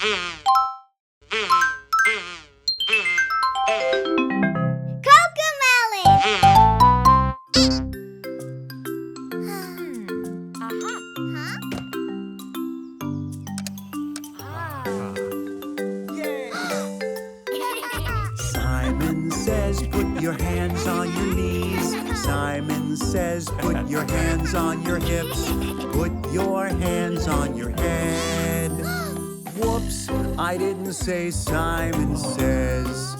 Simon says, put your hands on your knees. Simon says, put your hands on your hips. Put your hands on your head. Whoops, I didn't say Simon says.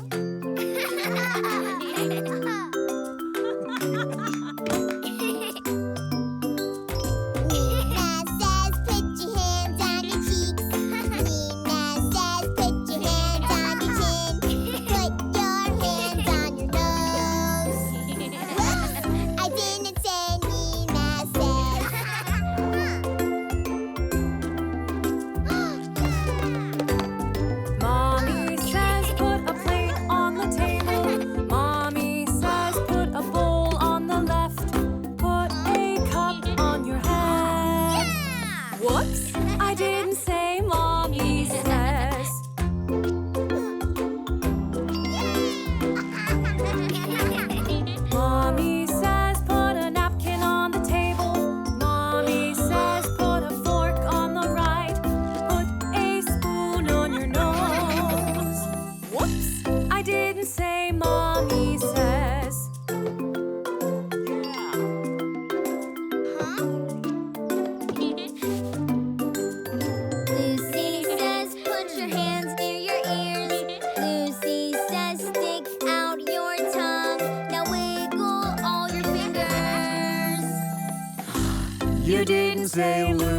You didn't say Lucy.